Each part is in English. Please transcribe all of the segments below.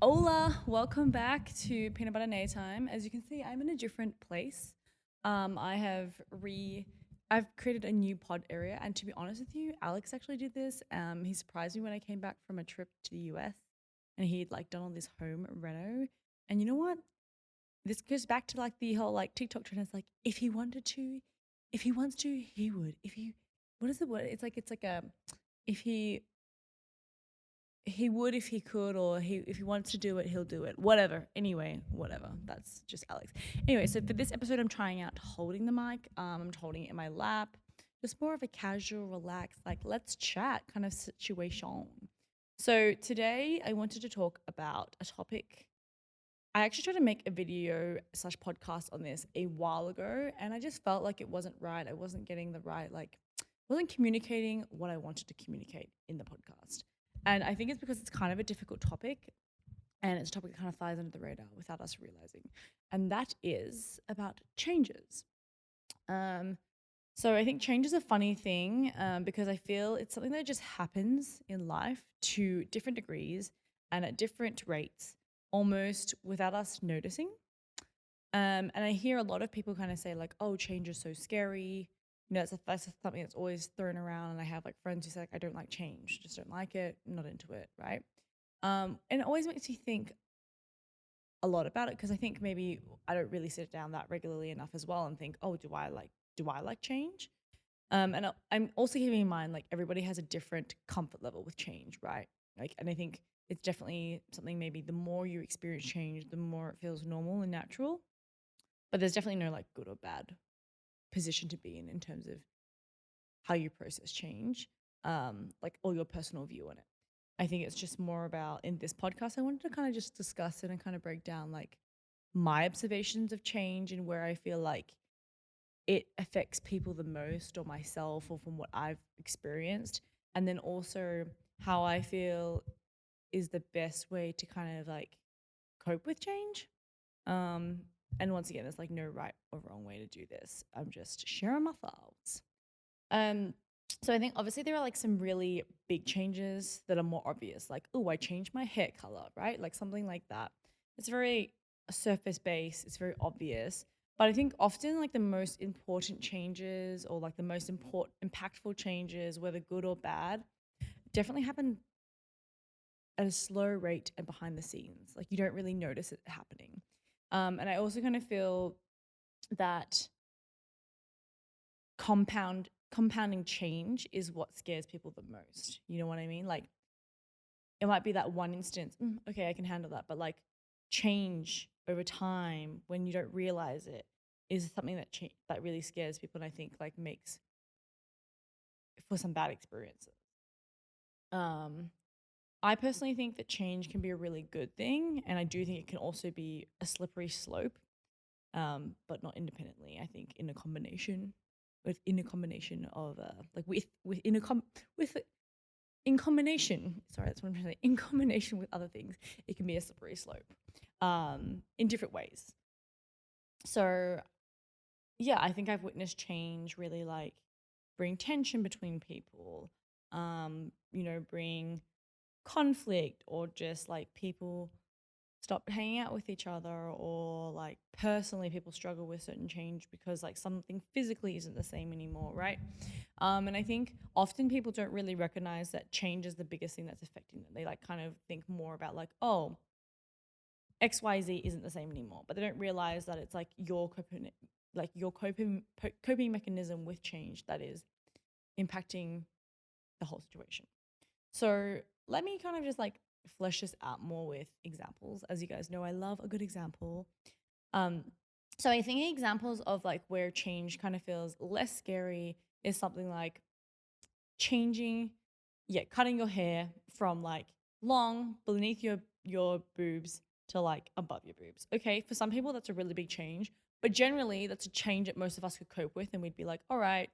Hola, welcome back to Peanut Butter Neya time. As you can see, I'm in a different place. I have I've created a new pod area, and to be honest with you, Alex actually did this. He surprised me when I came back from a trip to the US, and he'd like done all this home reno. And you know what? This goes back to like the whole like TikTok trend. It's like if he wanted to, if he wants to, he would. If he, what is it? What it's like a if he would if he could, or if he wants to do it, he'll do it. Whatever. Anyway, whatever. That's just Alex. Anyway, so for this episode, I'm trying out holding the mic. I'm holding it in my lap. Just more of a casual, relaxed, like let's chat kind of situation. So today I wanted to talk about a topic. I actually tried to make a video slash podcast on this a while ago, and I just felt like it wasn't right. I wasn't getting the right, like, wasn't communicating what I wanted to communicate in the podcast. And I think it's because it's kind of a difficult topic, and it's a topic that kind of flies under the radar without us realizing. And that is about changes. Um, so I think change is a funny thing because I feel it's something that just happens in life to different degrees and at different rates, almost without us noticing. And I hear a lot of people kind of say like, "Oh, change is so scary." You know, that's something that's always thrown around. And I have like friends who say like, "I don't like change, just don't like it, not into it," right? And it always makes me think a lot about it because I think maybe I don't really sit down that regularly enough as well and think, "Oh, do I like change?" And I'm also keeping in mind like everybody has a different comfort level with change, right? Like, and I think it's definitely something maybe the more you experience change, the more it feels normal and natural. But there's definitely no like good or bad position to be in terms of how you process change, like or your personal view on it. I think it's just more about in this podcast, I wanted to kind of just discuss it and kind of break down like my observations of change and where I feel like it affects people the most or myself or from what I've experienced. And then also how I feel is the best way to kind of like cope with change. Um, and once again, there's like no right or wrong way to do this. I'm just sharing my thoughts. Um, so I think obviously there are like some really big changes that are more obvious, like, oh, I changed my hair color, right? Like something like that. It's very surface based, it's very obvious. But I think often like the most important changes or like the most important impactful changes, whether good or bad, definitely happen at a slow rate and behind the scenes. Like you don't really notice it happening. And I also kind of feel that compounding change is what scares people the most. You know what I mean? Like it might be that one instance, okay, I can handle that, but like change over time when you don't realize it is something that really scares people and I think like makes for some bad experiences. Um I personally think that change can be a really good thing, and I do think it can also be a slippery slope, but not independently. I think in a combination of like with in a com with in combination. Sorry, that's what I'm trying to say. In combination with other things, it can be a slippery slope, in different ways. So yeah, I think I've witnessed change really like bring tension between people, bring conflict or just like people stop hanging out with each other or like personally people struggle with certain change because like something physically isn't the same anymore, right? And I think often people don't really recognize that change is the biggest thing that's affecting them. They like kind of think more about like, oh, XYZ isn't the same anymore, but they don't realize that it's like your coping mechanism with change that is impacting the whole situation. So let me kind of just like flesh this out more with examples. As you guys know, I love a good example. Um, so I think examples of like where change kind of feels less scary is something like changing, yeah, cutting your hair from like long beneath your boobs to like above your boobs. Okay, for some people that's a really big change, but generally that's a change that most of us could cope with, and we'd be like, all right,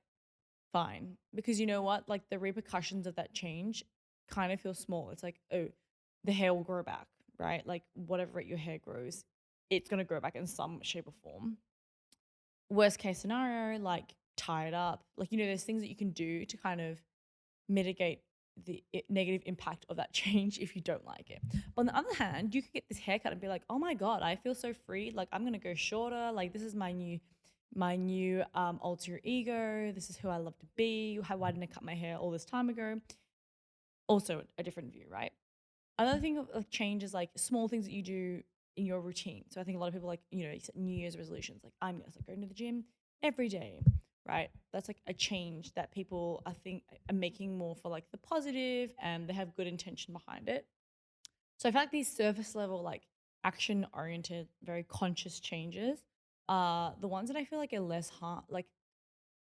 fine, because you know what, like the repercussions of that change kind of feel small. It's like, oh, the hair will grow back, right? Like whatever rate your hair grows, it's going to grow back in some shape or form. Worst case scenario, like tie it up, like, you know, there's things that you can do to kind of mitigate the negative impact of that change if you don't like it. On the other hand, you could get this haircut and be like, oh my God, I feel so free. Like I'm gonna go shorter. Like this is my new alter ego. This is who I love to be. Why didn't I cut my hair all this time ago? Also a different view, right? Another thing of like change is like small things that you do in your routine. So I think a lot of people like, you set New Year's resolutions. Like I'm gonna start going to the gym every day, right? That's like a change that people I think are making more for like the positive and they have good intention behind it. So I feel like these surface level, like action oriented, very conscious changes are the ones that I feel like are less, I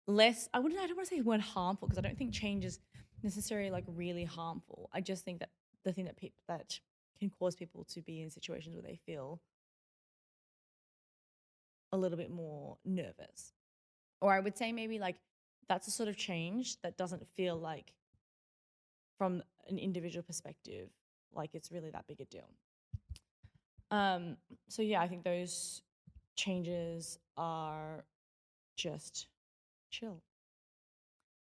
don't want to say the word harmful because I don't think change is necessarily like really harmful. I just think that the thing that people that can cause people to be in situations where they feel a little bit more nervous. Or I would say maybe like that's a sort of change that doesn't feel like from an individual perspective like it's really that big a deal. So yeah, I think those changes are just chill.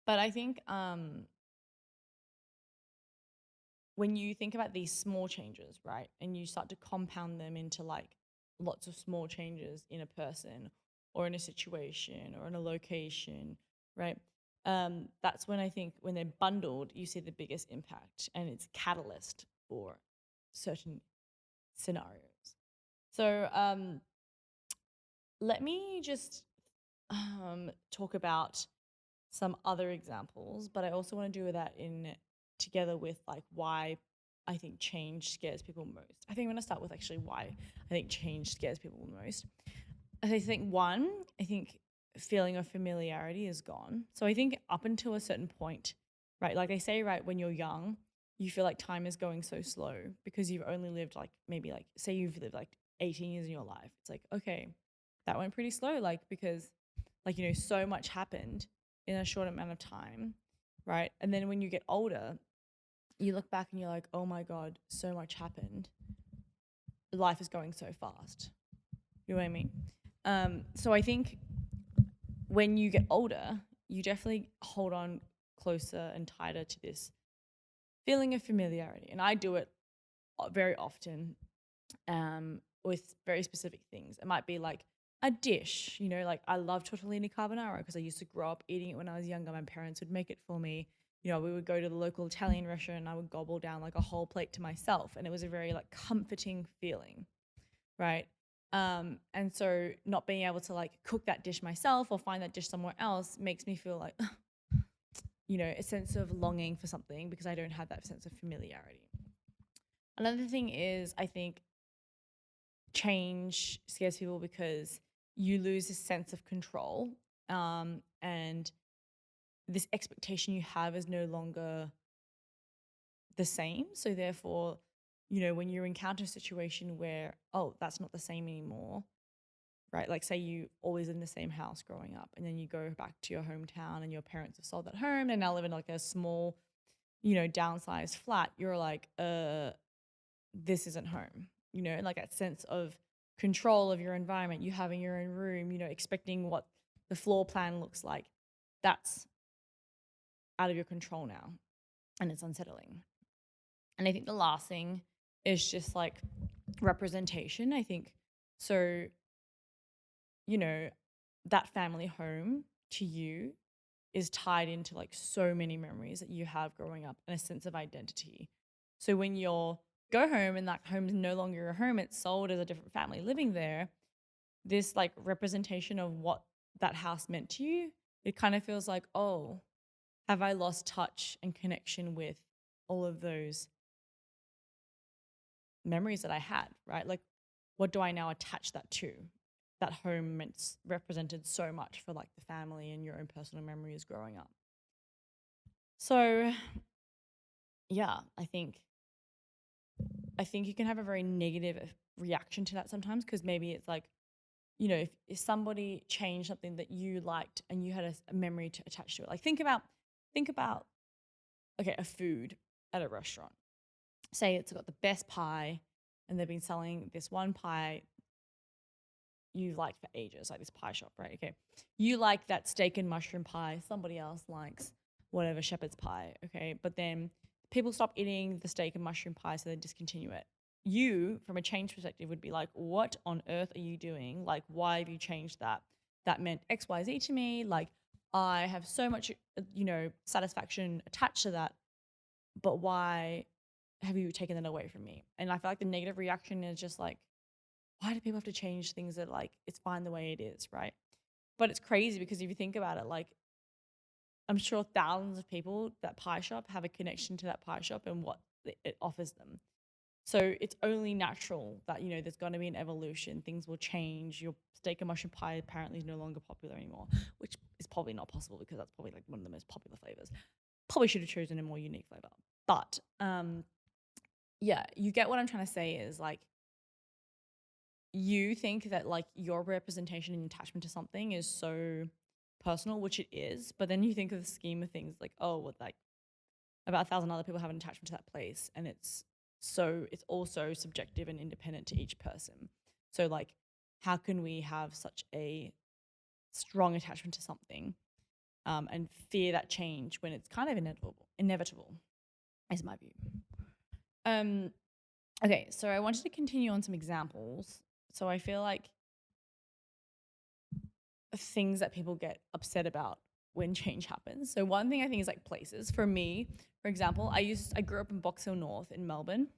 But I think when you think about these small changes, right, and you start to compound them into like lots of small changes in a person or in a situation or in a location, right? That's when I think when they're bundled, you see the biggest impact and it's catalyst for certain scenarios. So let me just talk about some other examples, but I also want to do that in together with like why I think change scares people most. I think I'm going to start with actually why I think change scares people most. I think one, I think feeling of familiarity is gone. So I think up until a certain point, right, like they say, right, when you're young, you feel like time is going so slow because you've only lived like maybe like say you've lived like 18 years in your life. It's like, okay, that went pretty slow, like because like, so much happened in a short amount of time, right? And then when you get older, you look back and you're like, oh my God, so much happened. Life is going so fast. You know what I mean? So I think when you get older, you definitely hold on closer and tighter to this feeling of familiarity. And I do it very often with very specific things. It might be like a dish, like I love tortellini carbonara because I used to grow up eating it when I was younger. My parents would make it for me. We would go to the local Italian restaurant and I would gobble down like a whole plate to myself. And it was a very like comforting feeling, right? And so not being able to like cook that dish myself or find that dish somewhere else makes me feel like, a sense of longing for something because I don't have that sense of familiarity. Another thing is, I think change scares people because you lose a sense of control, and this expectation you have is no longer the same. So therefore, when you encounter a situation where, oh, that's not the same anymore, right? Like say you always in the same house growing up and then you go back to your hometown and your parents have sold that home and now live in like a small, downsized flat, you're like, this isn't home, like that sense of control of your environment, you having your own room, expecting what the floor plan looks like. That's out of your control now and it's unsettling. And I think the last thing is just like representation. I think so, that family home to you is tied into like so many memories that you have growing up and a sense of identity. So when you're go home and that home is no longer your home, it's sold as a different family living there, this like representation of what that house meant to you, it kind of feels like, oh, have I lost touch and connection with all of those memories that I had, right? Like, what do I now attach that to? That home meant represented so much for like the family and your own personal memories growing up. So, yeah, I think you can have a very negative reaction to that sometimes because maybe it's like, if somebody changed something that you liked and you had a memory to attach to it. Like think about, okay, a food at a restaurant. Say it's got the best pie and they've been selling this one pie you've liked for ages, like this pie shop, right? Okay. You like that steak and mushroom pie. Somebody else likes whatever shepherd's pie, okay? But then people stop eating the steak and mushroom pie, so they discontinue it. You, from a change perspective, would be like, what on earth are you doing? Like, why have you changed that? That meant XYZ to me. Like, I have so much, satisfaction attached to that. But why have you taken that away from me? And I feel like the negative reaction is just like, why do people have to change things that like it's fine the way it is, right? But it's crazy because if you think about it, like I'm sure thousands of people that pie shop have a connection to that pie shop and what it offers them. So it's only natural that, there's going to be an evolution. Things will change. Your steak and mushroom pie apparently is no longer popular anymore, which is probably not possible because that's probably like one of the most popular flavors. Probably should have chosen a more unique flavor. But yeah, you get what I'm trying to say is like, you think that like your representation and attachment to something is so personal, which it is, but then you think of the scheme of things like, oh, well, like about 1,000 other people have an attachment to that place, and it's also subjective and independent to each person. So like, how can we have such a strong attachment to something and fear that change when it's kind of inevitable is my view. Okay, so I wanted to continue on some examples. So I feel like things that people get upset about when change happens. So one thing I think is like places. For me, for example, I grew up in Box Hill North in Melbourne.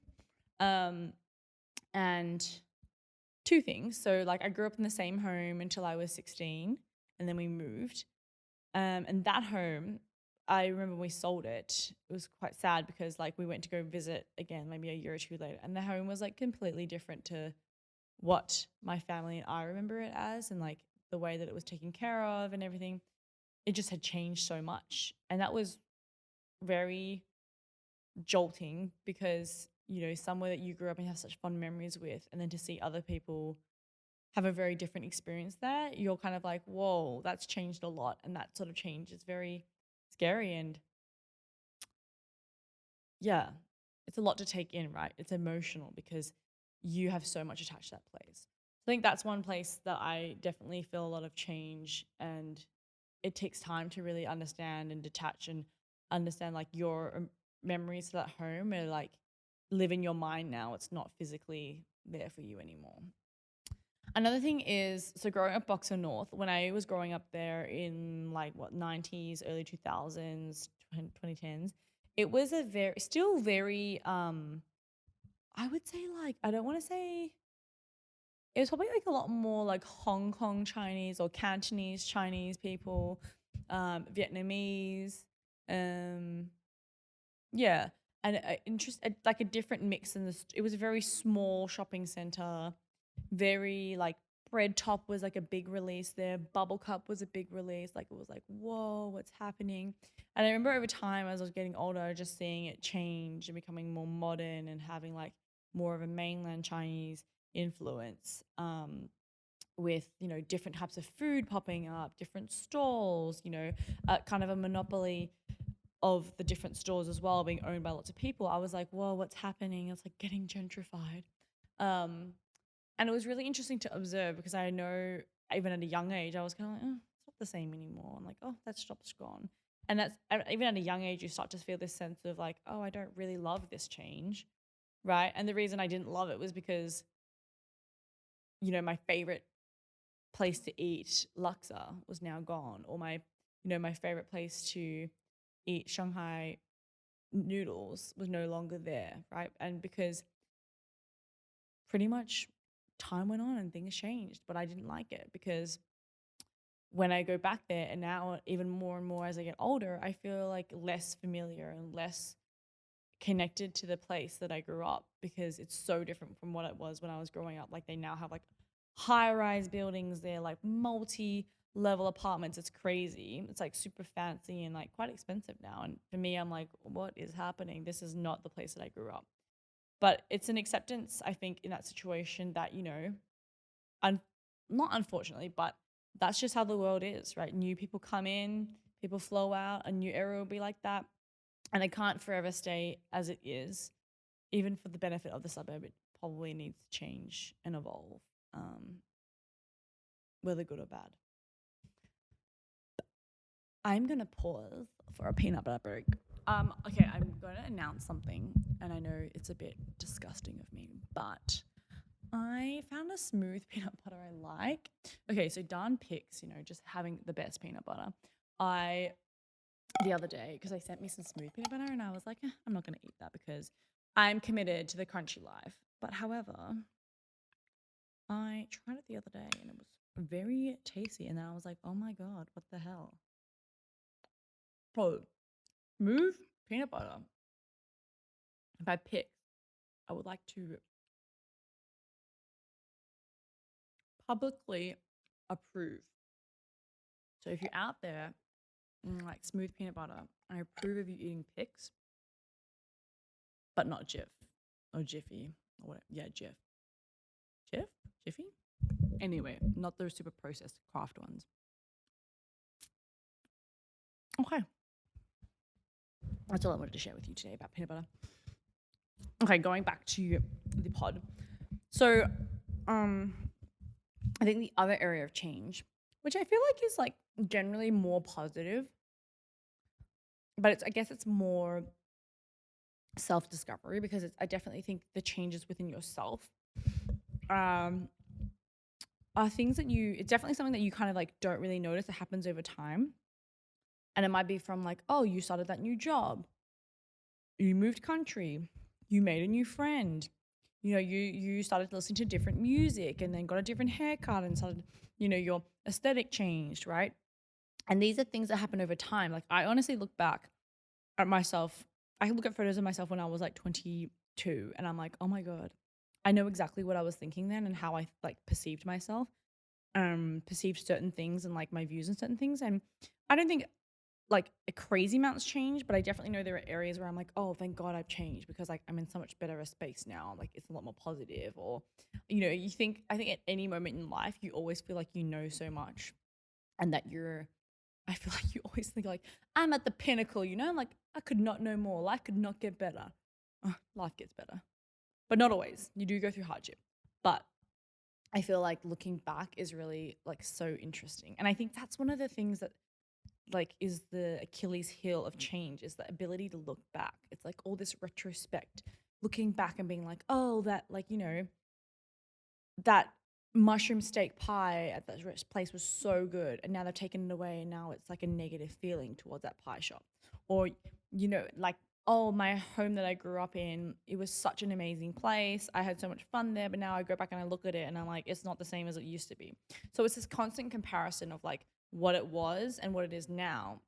And two things. So like I grew up in the same home until I was 16 and then we moved. And that home, I remember when we sold it. It was quite sad because like we went to go visit again maybe a year or two later and the home was like completely different to what my family and I remember it as, and like the way that it was taken care of and everything. It just had changed so much. And that was very jolting because, somewhere that you grew up and have such fond memories with, and then to see other people have a very different experience there, you're kind of like, whoa, that's changed a lot. And that sort of change is very scary. And yeah, it's a lot to take in, right? It's emotional because you have so much attached to that place. I think that's one place that I definitely feel a lot of change, and it takes time to really understand and detach and understand like your memories to that home are like live in your mind now. It's not physically there for you anymore. Another thing is, so growing up Box Hill North, when I was growing up there in like what 90s, early 2000s, 2010s, it was still very I would say like I don't want to say it was probably like a lot more like Hong Kong Chinese or Cantonese Chinese people, Vietnamese, um, yeah, and like a different mix in this. It was a very small shopping center, very like Bread Top was like a big release there. Bubble Cup was a big release. Like it was like, whoa, what's happening? And I remember over time as I was getting older, just seeing it change and becoming more modern and having like more of a mainland Chinese influence. With different types of food popping up, different stalls, kind of a monopoly of the different stores as well being owned by lots of people. I was like, whoa, what's happening? It's like getting gentrified. Um, and it was really interesting to observe because I know even at a young age, I was kind of like, oh, it's not the same anymore. I'm like, oh, that shop's gone. And that's even at a young age, you start to feel this sense of like, oh, I don't really love this change. Right. And the reason I didn't love it was because, my favorite place to eat laksa was now gone, or my favorite place to eat Shanghai noodles was no longer there, right? And because pretty much time went on and things changed, but I didn't like it because when I go back there and now even more and more as I get older, I feel like less familiar and less connected to the place that I grew up because it's so different from what it was when I was growing up. Like they now have like high-rise buildings, they're like multi-level apartments. It's crazy. It's like super fancy and like quite expensive now. And for me, I'm like, what is happening? This is not the place that I grew up. But it's an acceptance, I think, in that situation that, not unfortunately, but that's just how the world is, right? New people come in, people flow out, a new era will be like that. And it can't forever stay as it is. Even for the benefit of the suburb, it probably needs to change and evolve, whether good or bad. I'm gonna pause for a peanut butter break. Okay, I'm gonna announce something, and I know it's a bit disgusting of me, but I found a smooth peanut butter I like. Okay, so Dan picks, just having the best peanut butter. I the other day because they sent me some smooth peanut butter, and I was like, I'm not gonna eat that because I'm committed to the crunchy life. But however, I tried it the other day, and it was very tasty. And then I was like, oh my god, what the hell? Oh, smooth peanut butter. If I pick, I would like to publicly approve. So if you're out there like smooth peanut butter, I approve of you eating Picks, but not Jif or Jiffy or whatever. Yeah, Jif. Jif? Jiffy? Anyway, not those super processed craft ones. Okay. That's all I wanted to share with you today about peanut butter. Okay, going back to the pod. So, I think the other area of change, which I feel like is like generally more positive, but I guess it's more self-discovery because I definitely think the changes within yourself um, are things that it's definitely something that you kind of like don't really notice that happens over time. And it might be from like, oh, you started that new job, you moved country, you made a new friend, you started listening to different music and then got a different haircut and started, your aesthetic changed, right? And these are things that happen over time. Like I honestly look back at myself. I look at photos of myself when I was like 22 and I'm like, oh my God, I know exactly what I was thinking then and how I like perceived myself, perceived certain things and like my views on certain things. And I don't think like a crazy amount's changed, but I definitely know there are areas where I'm like, oh, thank God I've changed because like I'm in so much better a space now. Like it's a lot more positive. Or, I think at any moment in life, you always feel like you know so much and that I feel like you always think like, I'm at the pinnacle, like I could not know more. Life could not get better. Life gets better, but not always. You do go through hardship, but I feel like looking back is really like so interesting. And I think that's one of the things that like is the Achilles heel of change is the ability to look back. It's like all this retrospect, looking back and being like, oh, that like, that mushroom steak pie at that place was so good and now they've taken it away and now it's like a negative feeling towards that pie shop. Or, like, oh, my home that I grew up in, it was such an amazing place. I had so much fun there, but now I go back and I look at it and I'm like, it's not the same as it used to be. So it's this constant comparison of like what it was and what it is now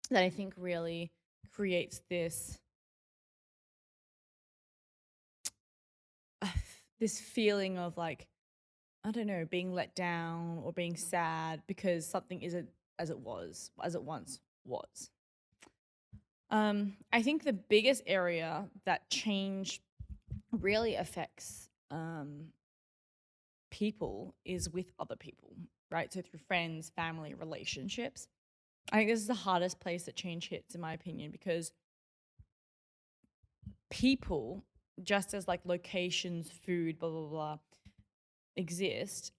that I think really creates this feeling of like, I don't know, being let down or being sad because something isn't as it once was. I think the biggest area that change really affects people is with other people, right? So through friends, family, relationships. I think this is the hardest place that change hits, in my opinion, because people, just as like locations, food, blah, blah, blah, exist,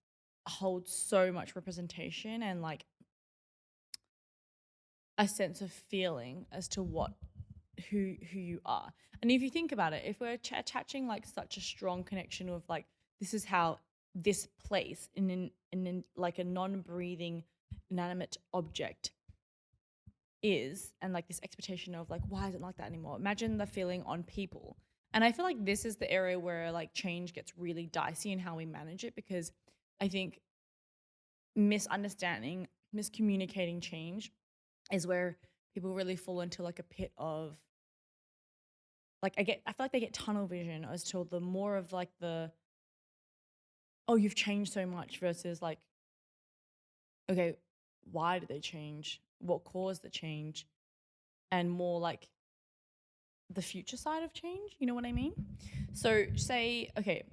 hold so much representation and like a sense of feeling as to who you are. And if you think about it, if we're attaching like such a strong connection of like this is how this place in like a non-breathing inanimate object is, and like this expectation of like why is it like that anymore, imagine the feeling on people. And I feel like this is the area where like change gets really dicey in how we manage it, because I think misunderstanding, miscommunicating change is where people really fall into like a pit of like I feel like they get tunnel vision as to the more of like the, oh, you've changed so much versus like, okay, why did they change, what caused the change, and more like the future side of change, you know what I mean? So say, okay,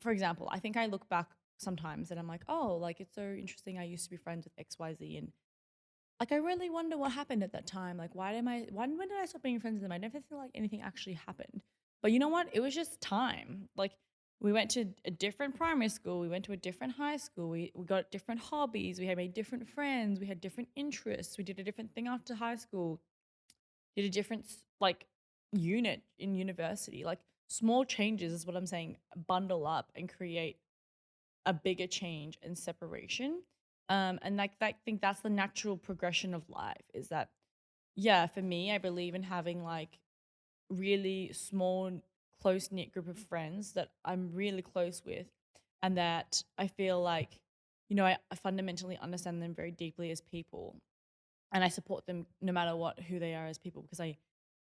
for example, I think I look back sometimes and I'm like, oh, like it's so interesting, I used to be friends with XYZ, and like I really wonder what happened at that time. Like when did I stop being friends with them? I never feel like anything actually happened. But you know what? It was just time. Like We went to a different primary school. We went to a different high school. We got different hobbies. We had made different friends. We had different interests. We did a different thing after high school. Did a different like unit in university. Like small changes is what I'm saying. Bundle up and create a bigger change and separation. And like I think that's the natural progression of life. Is that yeah? For me, I believe in having like really small, close knit group of friends that I'm really close with, and that I feel like, I fundamentally understand them very deeply as people, and I support them no matter what who they are as people because I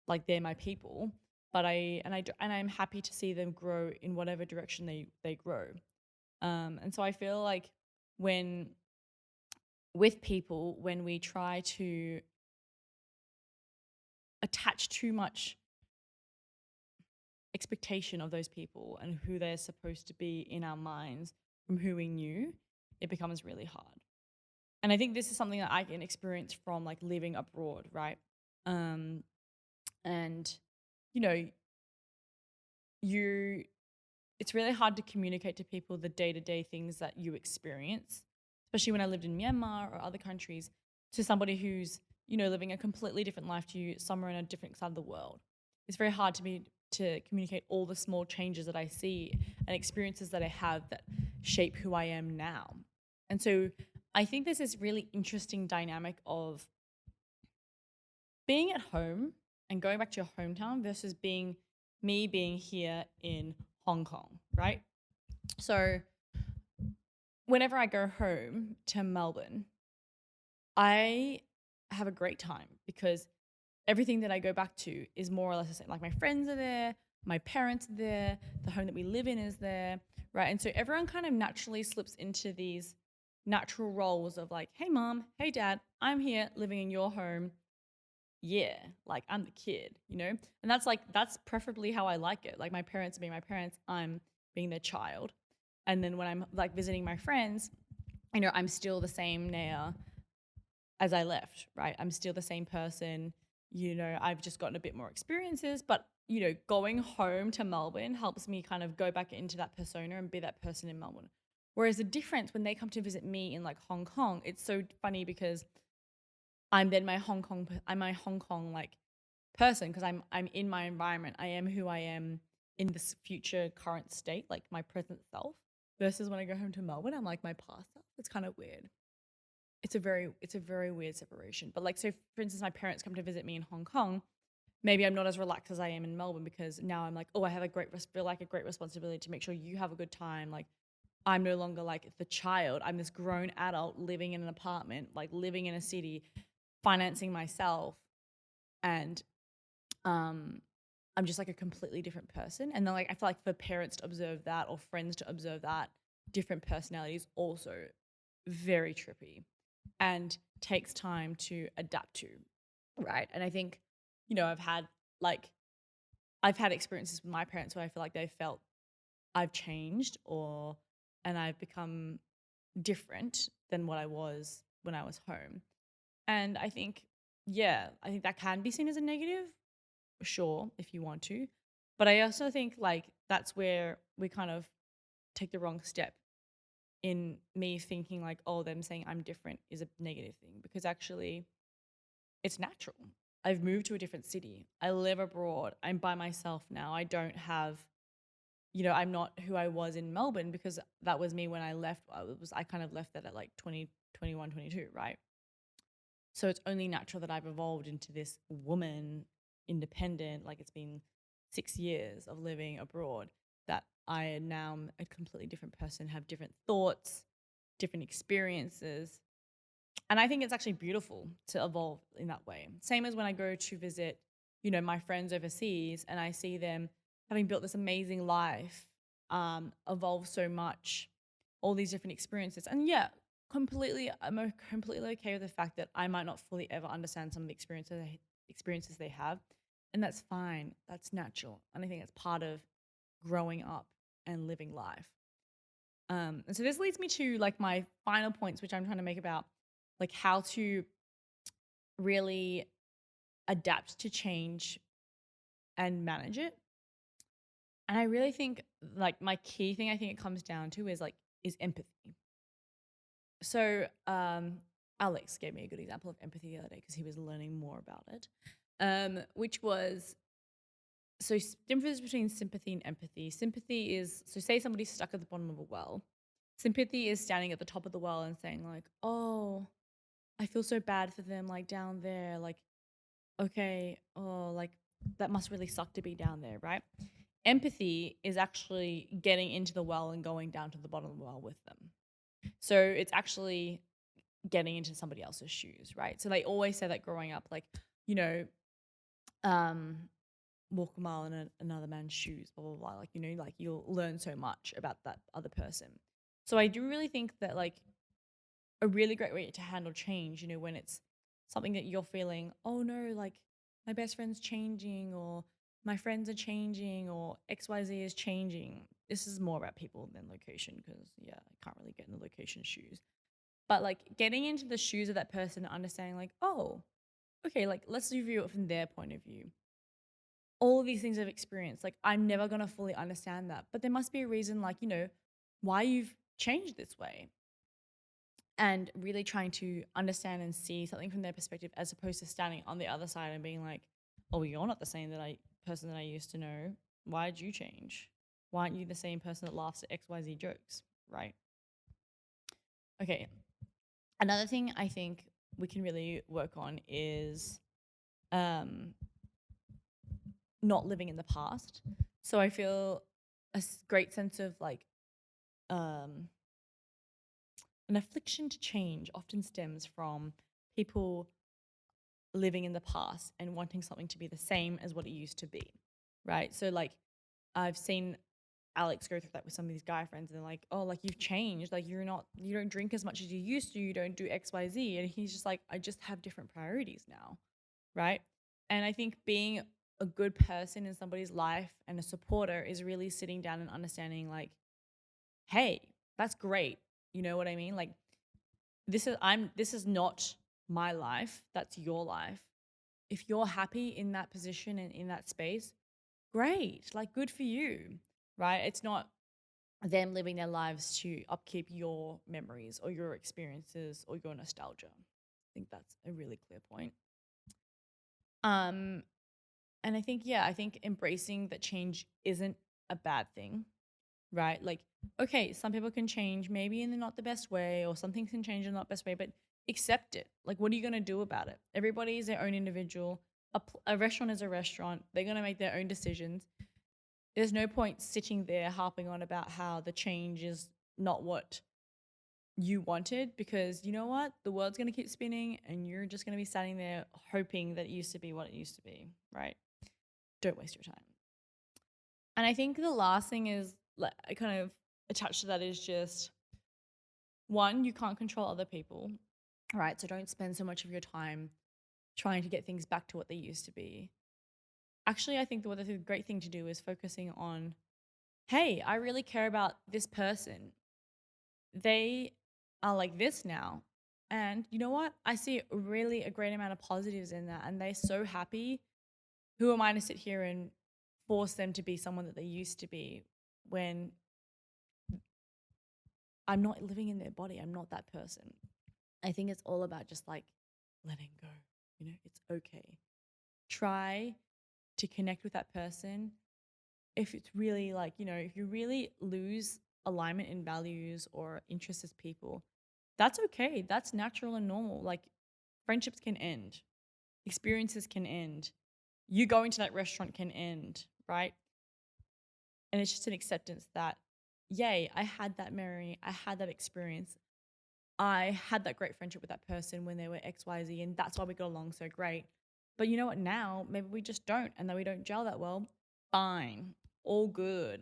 like they're my people. But and I'm happy to see them grow in whatever direction they grow. And so I feel like when with people when we try to attach too much expectation of those people and who they're supposed to be in our minds from who we knew, it becomes really hard. And I think this is something that I can experience from like living abroad, right? Um, and you know, you it's really hard to communicate to people the day-to-day things that you experience, especially when I lived in Myanmar or other countries, to somebody who's, living a completely different life to you somewhere in a different side of the world. It's very hard to communicate all the small changes that I see and experiences that I have that shape who I am now. And so I think there's this really interesting dynamic of being at home and going back to your hometown versus being here in Hong Kong, right? So whenever I go home to Melbourne, I have a great time because everything that I go back to is more or less the same. Like my friends are there, my parents are there, the home that we live in is there, right? And so everyone kind of naturally slips into these natural roles of like, hey mom, hey dad, I'm here living in your home. Yeah, like I'm the kid, And that's preferably how I like it. Like my parents being my parents, I'm being their child. And then when I'm like visiting my friends, I'm still the same Neya as I left, right? I'm still the same person. I've just gotten a bit more experiences, but going home to Melbourne helps me kind of go back into that persona and be that person in Melbourne. Whereas the difference when they come to visit me in like Hong Kong, it's so funny because I'm my Hong Kong like person because I'm in my environment. I am who I am in this future current state, like my present self. Versus when I go home to Melbourne, I'm like my past self. It's kind of weird. It's a very weird separation. But like so for instance, my parents come to visit me in Hong Kong. Maybe I'm not as relaxed as I am in Melbourne because now I'm like, oh, I have feel like a great responsibility to make sure you have a good time. Like I'm no longer like the child. I'm this grown adult living in an apartment, like living in a city, financing myself, and um I'm just like a completely different person. And then like I feel like for parents to observe that or friends to observe that different personalities also very trippy and takes time to adapt to. Right. And I think, I've had like I've had experiences with my parents where I feel like they felt I've changed or and I've become different than what I was when I was home. And I think, yeah, I think that can be seen as a negative, sure, if you want to. But I also think like that's where we kind of take the wrong step in me thinking like, oh, them saying I'm different is a negative thing because actually it's natural. I've moved to a different city. I live abroad. I'm by myself now. I don't have, I'm not who I was in Melbourne because that was me when I left. I kind of left that at like 20, 21, 22, right? So it's only natural that I've evolved into this woman, independent, like it's been 6 years of living abroad, that I now am a completely different person, have different thoughts, different experiences. And I think it's actually beautiful to evolve in that way. Same as when I go to visit, my friends overseas and I see them having built this amazing life, evolve so much, all these different experiences. And yeah, I'm completely okay with the fact that I might not fully ever understand some of the experiences they have. And that's fine. That's natural. And I think it's part of growing up and living life. And so this leads me to like my final points, which I'm trying to make about like how to really adapt to change and manage it. And I really think like my key thing I think it comes down to is like is empathy. So Alex gave me a good example of empathy the other day because he was learning more about it. Which was so difference between sympathy and empathy. Sympathy is so say somebody's stuck at the bottom of a well. Sympathy is standing at the top of the well and saying like, "Oh, I feel so bad for them like down there. Like, okay, oh, like that must really suck to be down there, right?" Empathy is actually getting into the well and going down to the bottom of the well with them. So it's actually getting into somebody else's shoes, right? So they always say that growing up, like, you know, um, walk a mile in another man's shoes, blah, blah, blah. Like, like you'll learn so much about that other person. So I do really think that, like, a really great way to handle change, when it's something that you're feeling, oh no, like my best friend's changing or my friends are changing or XYZ is changing. This is more about people than location because, yeah, I can't really get in the location shoes. But like getting into the shoes of that person and understanding, like, oh, okay, like let's review it from their point of view. All of these things I've experienced, like I'm never going to fully understand that. But there must be a reason, like, why you've changed this way and really trying to understand and see something from their perspective as opposed to standing on the other side and being like, oh, you're not the same person that I used to know. Why did you change? Why aren't you the same person that laughs at XYZ jokes? Right. Okay. Another thing I think we can really work on is um, not living in the past. So I feel great sense of like um, an affliction to change often stems from people living in the past and wanting something to be the same as what it used to be, right? So like I've seen Alex go through that with some of these guy friends and they're like, oh, like you've changed, like you don't drink as much as you used to, you don't do XYZ. And he's just like, I just have different priorities now, right? And I think being a good person in somebody's life and a supporter is really sitting down and understanding like, hey, that's great. You know what I mean? Like this is not my life, that's your life. If you're happy in that position and in that space, great, like good for you, right? It's not them living their lives to upkeep your memories or your experiences or your nostalgia. I think that's a really clear point. Um, and I think, yeah, I think embracing that change isn't a bad thing, right? Like, okay, some people can change maybe in the not the best way, or some things can change in the not best way, but accept it. Like, what are you going to do about it? Everybody is their own individual. A restaurant is a restaurant. They're going to make their own decisions. There's no point sitting there harping on about how the change is not what you wanted because you know what? The world's going to keep spinning and you're just going to be standing there hoping that it used to be what it used to be, right? Don't waste your time. And I think the last thing is like kind of attached to that is just one, you can't control other people, right? So don't spend so much of your time trying to get things back to what they used to be. Actually, I think the great thing to do is focusing on, hey, I really care about this person. They are like this now. And you know what? I see really a great amount of positives in that. And they're so happy. Who am I to sit here and force them to be someone that they used to be when I'm not living in their body? I'm not that person. I think it's all about just like letting go. It's okay. Try to connect with that person. If it's really like, if you really lose alignment in values or interests as people, that's okay. That's natural and normal. Like friendships can end, experiences can end, you going to that restaurant can end, right? And it's just an acceptance that, yay, I had that memory, I had that experience. I had that great friendship with that person when they were XYZ, and that's why we got along so great. But you know what? Now, maybe we just don't, and that we don't gel that well. Fine. All good.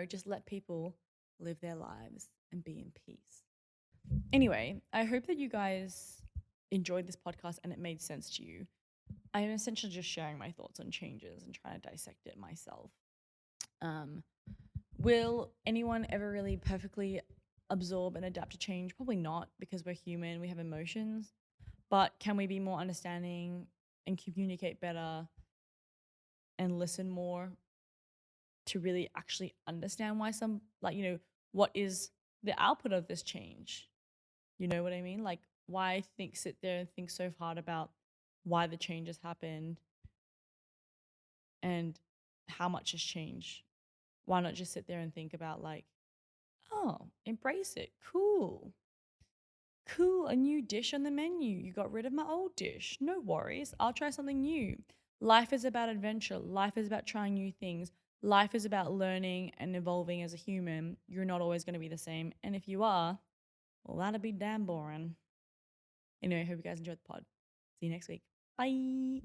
Just let people live their lives and be in peace. Anyway, I hope that you guys enjoyed this podcast and it made sense to you. I am essentially just sharing my thoughts on changes and trying to dissect it myself. Um, will anyone ever really perfectly absorb and adapt to change? Probably not, because we're human, we have emotions. But can we be more understanding and communicate better and listen more? to really actually understand why some, like, what is the output of this change. You know what I mean? Like, why sit there and think so hard about why the change has happened and how much has changed? Why not just sit there and think about, like, oh, embrace it. Cool. Cool, a new dish on the menu. You got rid of my old dish. No worries. I'll try something new. Life is about adventure. Life is about trying new things. Life is about learning and evolving as a human. You're not always going to be the same. And if you are, well, that'd be damn boring. Anyway, I hope you guys enjoyed the pod. See you next week. Bye.